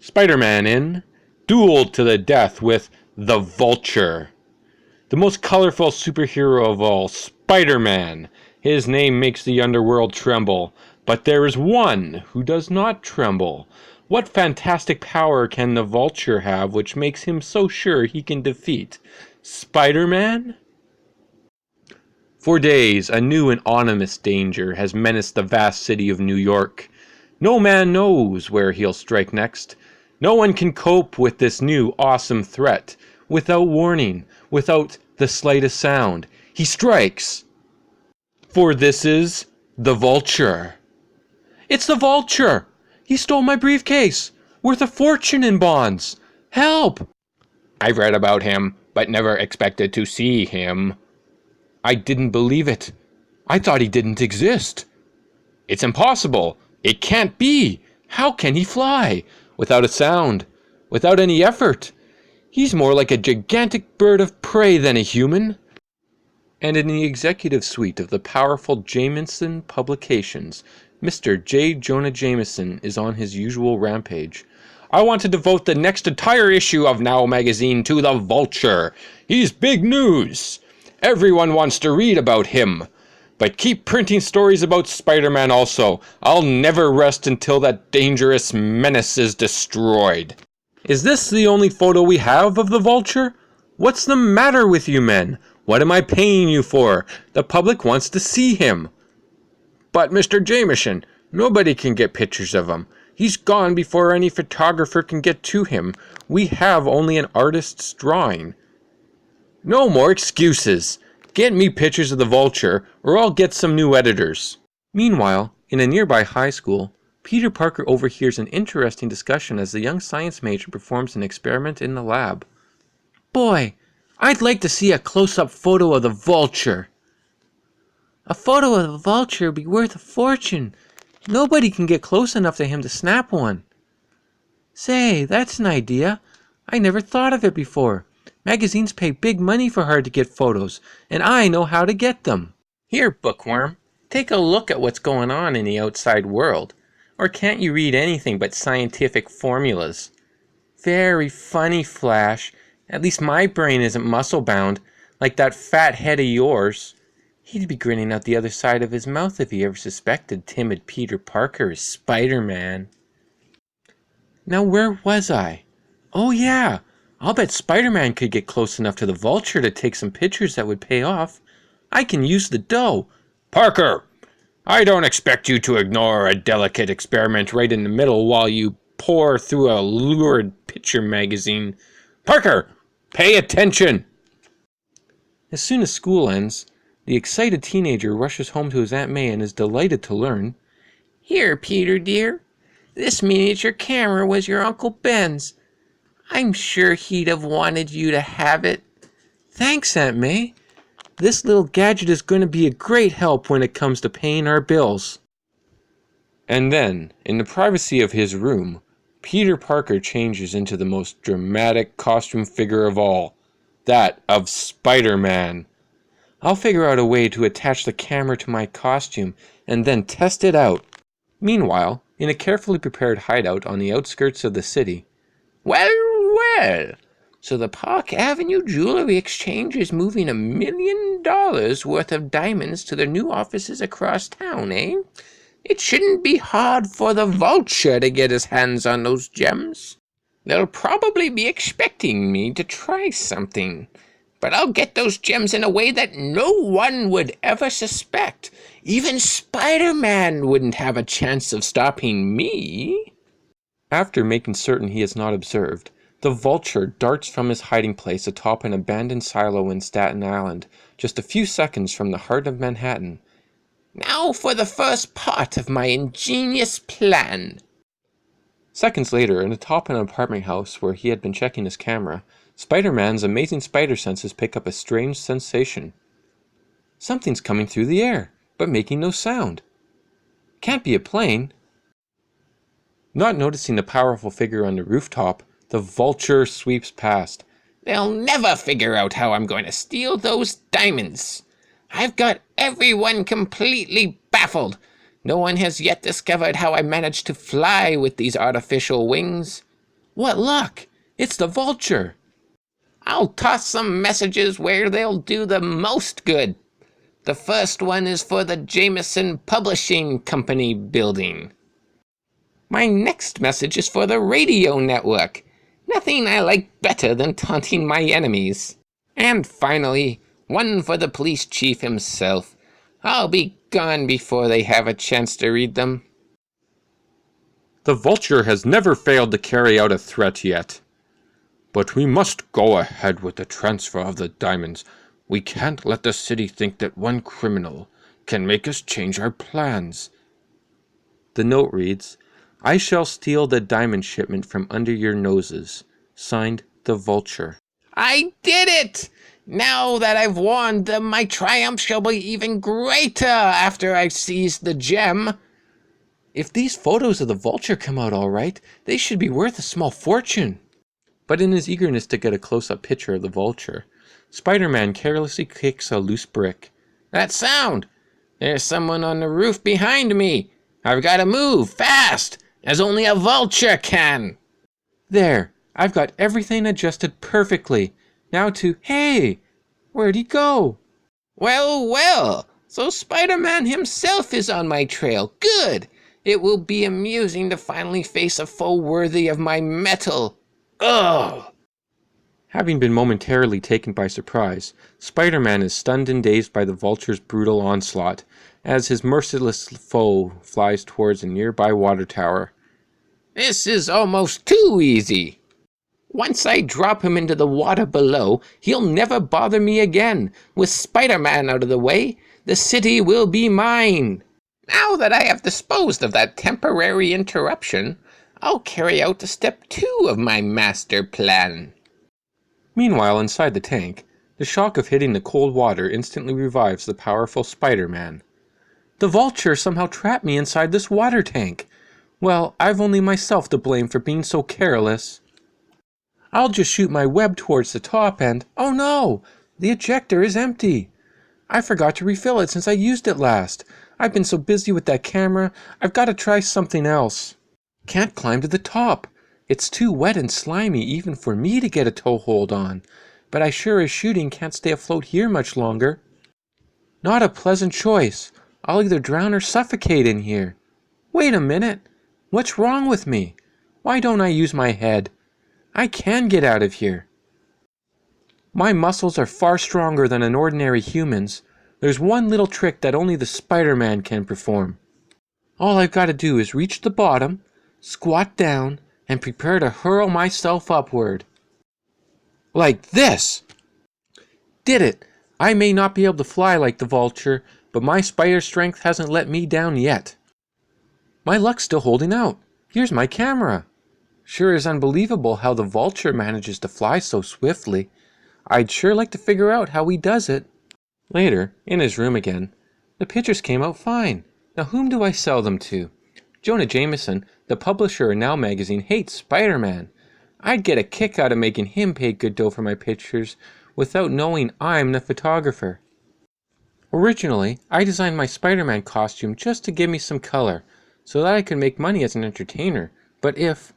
Spiderman in Duel to the Death with the Vulture. The most colorful superhero of all, Spiderman. His name makes the underworld tremble, but there is one who does not tremble. What fantastic power can the Vulture have which makes him so sure he can defeat Spiderman? For days, a new and ominous danger has menaced the vast city of New York. No man knows where he'll strike next. No one can cope with this new, awesome threat. Without warning, without the slightest sound, he strikes. For this is the Vulture. It's the Vulture! He stole my briefcase, worth a fortune in bonds. Help! I've read about him, but never expected to see him. I didn't believe it. I thought he didn't exist. It's impossible. It can't be. How can he fly? Without a sound. Without any effort. He's more like a gigantic bird of prey than a human. And in the executive suite of the powerful Jameson Publications, Mr. J. Jonah Jameson is on his usual rampage. I want to devote the next entire issue of Now magazine to the Vulture. He's big news. Everyone wants to read about him. But keep printing stories about Spiderman also. I'll never rest until that dangerous menace is destroyed. Is this the only photo we have of the Vulture? What's the matter with you men? What am I paying you for? The public wants to see him. But Mr. Jameson, nobody can get pictures of him. He's gone before any photographer can get to him. We have only an artist's drawing. No more excuses. Get me pictures of the Vulture, or I'll get some new editors. Meanwhile, in a nearby high school, Peter Parker overhears an interesting discussion as the young science major performs an experiment in the lab. Boy, I'd like to see a close-up photo of the Vulture. A photo of the Vulture would be worth a fortune. Nobody can get close enough to him to snap one. Say, that's an idea. I never thought of it before. Magazines pay big money for hard-to-get photos, and I know how to get them. Here, bookworm, take a look at what's going on in the outside world. Or can't you read anything but scientific formulas? Very funny, Flash. At least my brain isn't muscle-bound, like that fat head of yours. He'd be grinning out the other side of his mouth if he ever suspected timid Peter Parker is Spider-Man. Now where was I? Oh yeah, I'll bet Spider-Man could get close enough to the Vulture to take some pictures that would pay off. I can use the dough. Parker! I don't expect you to ignore a delicate experiment right in the middle while you pore through a lurid picture magazine. Parker! Pay attention! As soon as school ends, the excited teenager rushes home to his Aunt May and is delighted to learn. Here, Peter dear. This miniature camera was your Uncle Ben's. I'm sure he'd have wanted you to have it. Thanks, Aunt May. This little gadget is going to be a great help when it comes to paying our bills. And then, in the privacy of his room, Peter Parker changes into the most dramatic costume figure of all, that of Spider-Man. I'll figure out a way to attach the camera to my costume and then test it out. Meanwhile, in a carefully prepared hideout on the outskirts of the city. Well, well, so the Park Avenue Jewelry Exchange is moving $1 million worth of diamonds to their new offices across town, eh? It shouldn't be hard for the Vulture to get his hands on those gems. They'll probably be expecting me to try something, but I'll get those gems in a way that no one would ever suspect. Even Spider-Man wouldn't have a chance of stopping me. After making certain he is not observed, the Vulture darts from his hiding place atop an abandoned silo in Staten Island, just a few seconds from the heart of Manhattan. Now for the first part of my ingenious plan. Seconds later, atop an apartment house where he had been checking his camera, Spider-Man's amazing spider senses pick up a strange sensation. Something's coming through the air, but making no sound. Can't be a plane. Not noticing the powerful figure on the rooftop, the Vulture sweeps past. They'll never figure out how I'm going to steal those diamonds. I've got everyone completely baffled. No one has yet discovered how I managed to fly with these artificial wings. What luck! It's the Vulture! I'll toss some messages where they'll do the most good. The first one is for the Jameson Publishing Company building. My next message is for the radio network. Nothing I like better than taunting my enemies. And finally, one for the police chief himself. I'll be gone before they have a chance to read them. The Vulture has never failed to carry out a threat yet. But we must go ahead with the transfer of the diamonds. We can't let the city think that one criminal can make us change our plans. The note reads, I shall steal the diamond shipment from under your noses. Signed, the Vulture. I did it! Now that I've warned them, my triumph shall be even greater after I've seized the gem. If these photos of the Vulture come out all right, they should be worth a small fortune. But in his eagerness to get a close-up picture of the Vulture, Spider-Man carelessly kicks a loose brick. That sound! There's someone on the roof behind me. I've got to move fast, as only a Vulture can. There, I've got everything adjusted perfectly. Now to, hey, where'd he go? Well, well, so Spider-Man himself is on my trail. Good! It will be amusing to finally face a foe worthy of my mettle. Ugh! Having been momentarily taken by surprise, Spider-Man is stunned and dazed by the Vulture's brutal onslaught, as his merciless foe flies towards a nearby water tower. This is almost too easy. Once I drop him into the water below, he'll never bother me again. With Spider-Man out of the way, the city will be mine. Now that I have disposed of that temporary interruption, I'll carry out step 2 of my master plan. Meanwhile, inside the tank, the shock of hitting the cold water instantly revives the powerful Spider-Man. The Vulture somehow trapped me inside this water tank. Well, I've only myself to blame for being so careless. I'll just shoot my web towards the top and, oh no, the ejector is empty. I forgot to refill it since I used it last. I've been so busy with that camera, I've got to try something else. Can't climb to the top. It's too wet and slimy even for me to get a toehold on, but I sure as shooting can't stay afloat here much longer. Not a pleasant choice. I'll either drown or suffocate in here. Wait a minute. What's wrong with me? Why don't I use my head? I can get out of here. My muscles are far stronger than an ordinary human's. There's one little trick that only the Spider-Man can perform. All I've got to do is reach the bottom, squat down, and prepare to hurl myself upward. Like this! Did it! I may not be able to fly like the Vulture, but my spider strength hasn't let me down yet. My luck's still holding out. Here's my camera. Sure is unbelievable how the Vulture manages to fly so swiftly. I'd sure like to figure out how he does it. Later, in his room again, the pictures came out fine. Now whom do I sell them to? Jonah Jameson, the publisher of Now magazine, hates Spider-Man. I'd get a kick out of making him pay good dough for my pictures without knowing I'm the photographer. Originally, I designed my Spider-Man costume just to give me some color, so that I could make money as an entertainer. But if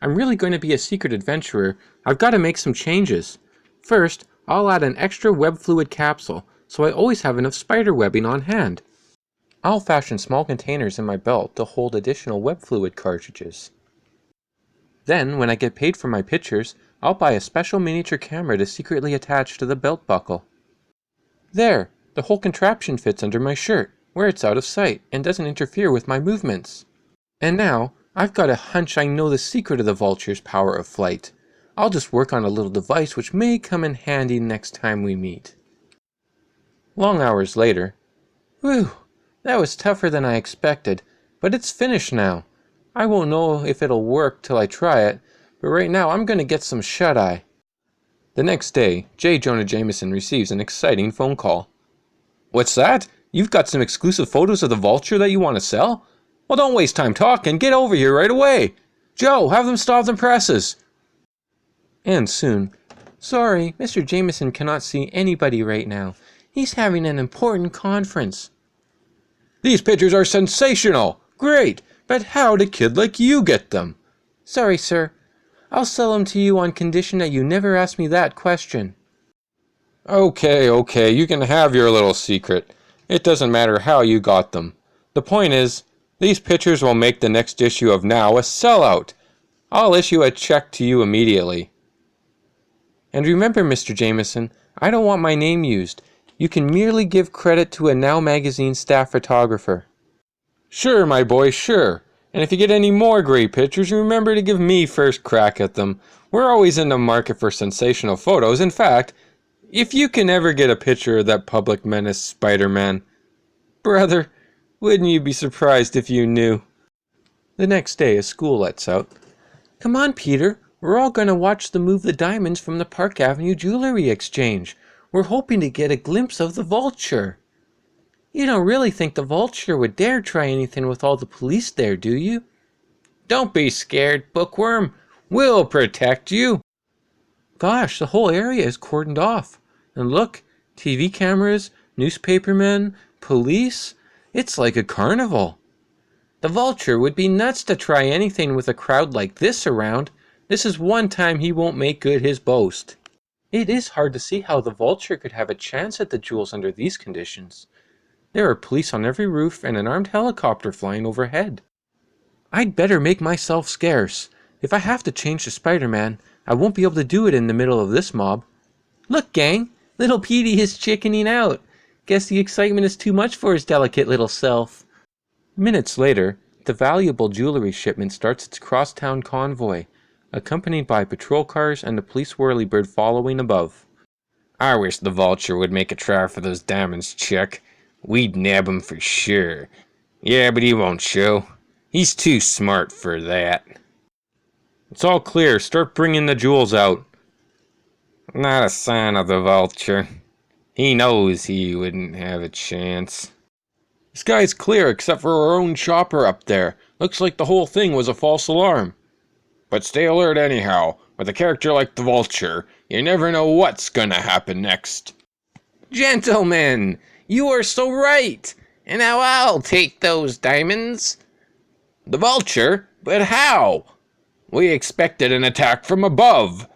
I'm really going to be a secret adventurer, I've got to make some changes. First, I'll add an extra web fluid capsule, so I always have enough spider webbing on hand. I'll fashion small containers in my belt to hold additional web fluid cartridges. Then, when I get paid for my pictures, I'll buy a special miniature camera to secretly attach to the belt buckle. There, the whole contraption fits under my shirt, where it's out of sight and doesn't interfere with my movements. And now, I've got a hunch I know the secret of the Vulture's power of flight. I'll just work on a little device which may come in handy next time we meet. Long hours later. Whew, that was tougher than I expected, but it's finished now. I won't know if it'll work till I try it, but right now I'm going to get some shut-eye. The next day, J. Jonah Jameson receives an exciting phone call. What's that? You've got some exclusive photos of the Vulture that you want to sell? Well, don't waste time talking. Get over here right away. Joe, have them stop the presses. And soon. Sorry, Mr. Jameson cannot see anybody right now. He's having an important conference. These pictures are sensational. Great. But how did a kid like you get them? Sorry, sir. I'll sell them to you on condition that you never ask me that question. Okay, you can have your little secret. It doesn't matter how you got them. The point is, these pictures will make the next issue of Now a sellout. I'll issue a check to you immediately. And remember, Mr. Jameson, I don't want my name used. You can merely give credit to a Now magazine staff photographer. Sure, my boy, sure. And if you get any more great pictures, remember to give me first crack at them. We're always in the market for sensational photos. In fact, if you can ever get a picture of that public menace Spider-Man, brother, wouldn't you be surprised if you knew? The next day, as school lets out. Come on, Peter. We're all going to watch the Move the Diamonds from the Park Avenue Jewelry Exchange. We're hoping to get a glimpse of the Vulture. You don't really think the Vulture would dare try anything with all the police there, do you? Don't be scared, Bookworm. We'll protect you. Gosh, the whole area is cordoned off. And look, TV cameras, newspapermen, police. It's like a carnival. The Vulture would be nuts to try anything with a crowd like this around. This is one time he won't make good his boast. It is hard to see how the Vulture could have a chance at the jewels under these conditions. There are police on every roof and an armed helicopter flying overhead. I'd better make myself scarce. If I have to change to Spider-Man, I won't be able to do it in the middle of this mob. Look, gang, little Petey is chickening out. Guess the excitement is too much for his delicate little self. Minutes later, the valuable jewelry shipment starts its crosstown convoy, accompanied by patrol cars and the police whirlybird following above. I wish the Vulture would make a try for those diamonds, Chuck. We'd nab him for sure. Yeah, but he won't show. He's too smart for that. It's all clear. Start bringing the jewels out. Not a sign of the Vulture. He knows he wouldn't have a chance. The sky's clear except for our own chopper up there. Looks like the whole thing was a false alarm. But stay alert anyhow. With a character like the Vulture, you never know what's gonna happen next. Gentlemen, you are so right. And now I'll take those diamonds. The Vulture? But how? We expected an attack from above.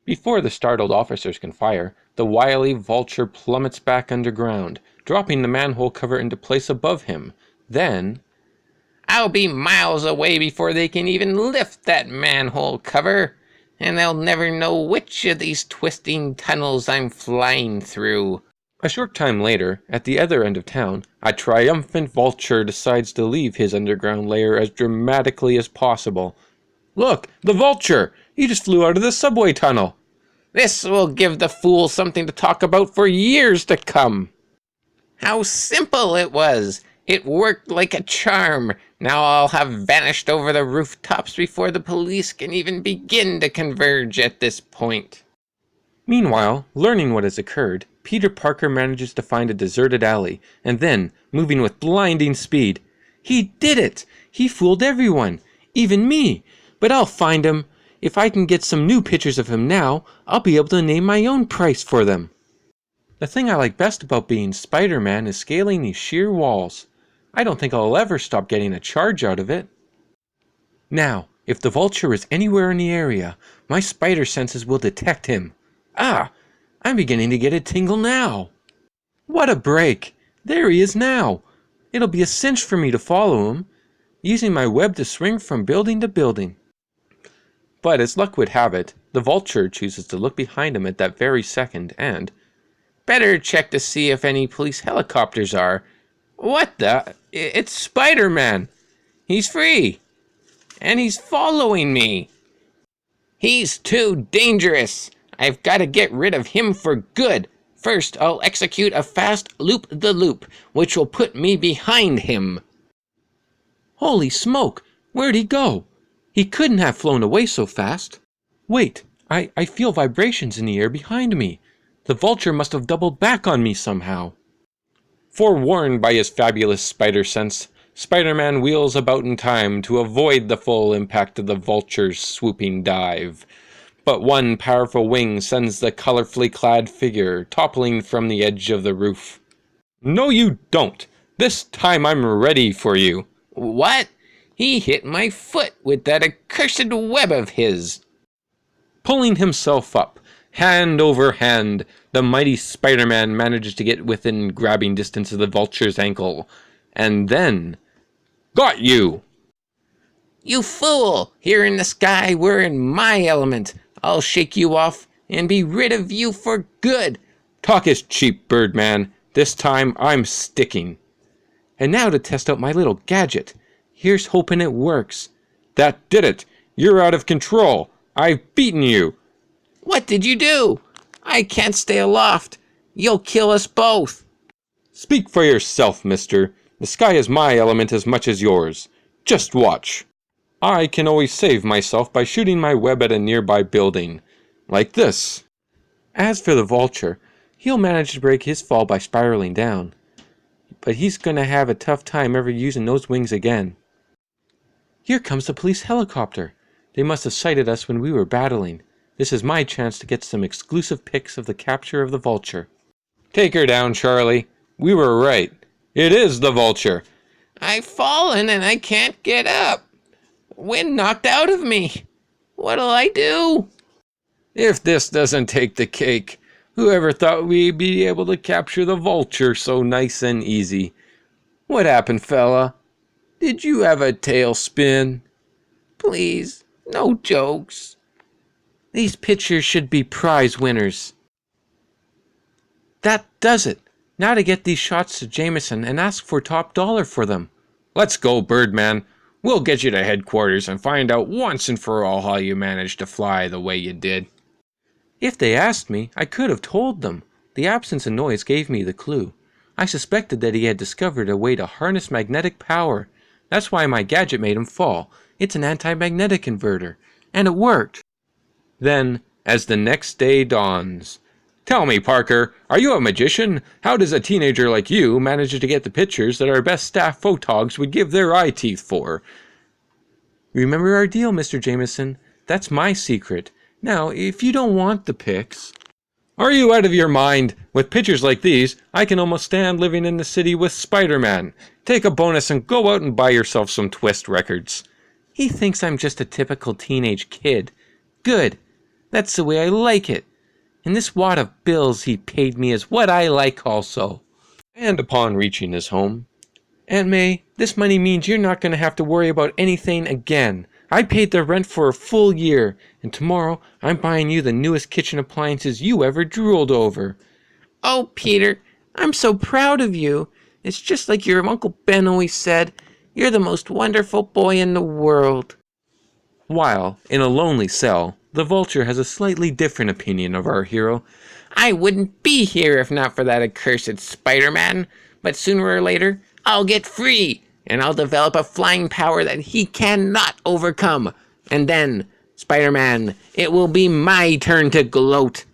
Before the startled officers can fire, the wily Vulture plummets back underground, dropping the manhole cover into place above him. Then, I'll be miles away before they can even lift that manhole cover, and they'll never know which of these twisting tunnels I'm flying through. A short time later, at the other end of town, a triumphant Vulture decides to leave his underground lair as dramatically as possible. Look, the Vulture! He just flew out of the subway tunnel! This will give the fool something to talk about for years to come. How simple it was! It worked like a charm. Now I'll have vanished over the rooftops before the police can even begin to converge at this point. Meanwhile, learning what has occurred, Peter Parker manages to find a deserted alley, and then, moving with blinding speed, he did it! He fooled everyone, even me! But I'll find him. If I can get some new pictures of him now, I'll be able to name my own price for them. The thing I like best about being Spider-Man is scaling these sheer walls. I don't think I'll ever stop getting a charge out of it. Now, if the Vulture is anywhere in the area, my spider senses will detect him. Ah, I'm beginning to get a tingle now. What a break! There he is now. It'll be a cinch for me to follow him, using my web to swing from building to building. But as luck would have it, the Vulture chooses to look behind him at that very second and... Better check to see if any police helicopters are. What the? It's Spider-Man. He's free. And he's following me. He's too dangerous. I've got to get rid of him for good. First, I'll execute a fast loop-the-loop, which will put me behind him. Holy smoke! Where'd he go? He couldn't have flown away so fast. Wait, I feel vibrations in the air behind me. The Vulture must have doubled back on me somehow. Forewarned by his fabulous spider sense, Spider-Man wheels about in time to avoid the full impact of the Vulture's swooping dive. But one powerful wing sends the colorfully clad figure toppling from the edge of the roof. No, you don't! This time I'm ready for you. What? He hit my foot with that accursed web of his. Pulling himself up, hand over hand, the mighty Spider-Man manages to get within grabbing distance of the Vulture's ankle. And then... Got you! You fool! Here in the sky, we're in my element. I'll shake you off and be rid of you for good. Talk is cheap, Birdman. This time I'm sticking. And now to test out my little gadget. Here's hoping it works. That did it. You're out of control. I've beaten you. What did you do? I can't stay aloft. You'll kill us both. Speak for yourself, mister. The sky is my element as much as yours. Just watch. I can always save myself by shooting my web at a nearby building. Like this. As for the Vulture, he'll manage to break his fall by spiraling down. But he's going to have a tough time ever using those wings again. Here comes the police helicopter. They must have sighted us when we were battling. This is my chance to get some exclusive pics of the capture of the Vulture. Take her down, Charlie. We were right. It is the Vulture. I've fallen and I can't get up. Wind knocked out of me. What'll I do? If this doesn't take the cake, whoever thought we'd be able to capture the Vulture so nice and easy? What happened, fella? Did you have a tailspin? Please, no jokes. These pictures should be prize winners. That does it. Now to get these shots to Jameson and ask for top dollar for them. Let's go, Birdman. We'll get you to headquarters and find out once and for all how you managed to fly the way you did. If they asked me, I could have told them. The absence of noise gave me the clue. I suspected that he had discovered a way to harness magnetic power. That's why my gadget made him fall. It's an anti-magnetic inverter. And it worked. Then, as the next day dawns, tell me, Parker, are you a magician? How does a teenager like you manage to get the pictures that our best staff photogs would give their eye teeth for? Remember our deal, Mr. Jameson. That's my secret. Now, if you don't want the pics... Are you out of your mind? With pictures like these, I can almost stand living in the city with Spider-Man. Take a bonus and go out and buy yourself some Twist records. He thinks I'm just a typical teenage kid. Good. That's the way I like it. And this wad of bills he paid me is what I like also. And upon reaching his home, Aunt May, this money means you're not going to have to worry about anything again. I paid the rent for a full year, and tomorrow I'm buying you the newest kitchen appliances you ever drooled over. Oh, Peter, I'm so proud of you. It's just like your Uncle Ben always said. You're the most wonderful boy in the world. While, in a lonely cell, the Vulture has a slightly different opinion of our hero. I wouldn't be here if not for that accursed Spider-Man. But sooner or later, I'll get free, and I'll develop a flying power that he cannot overcome. And then, Spider-Man, it will be my turn to gloat.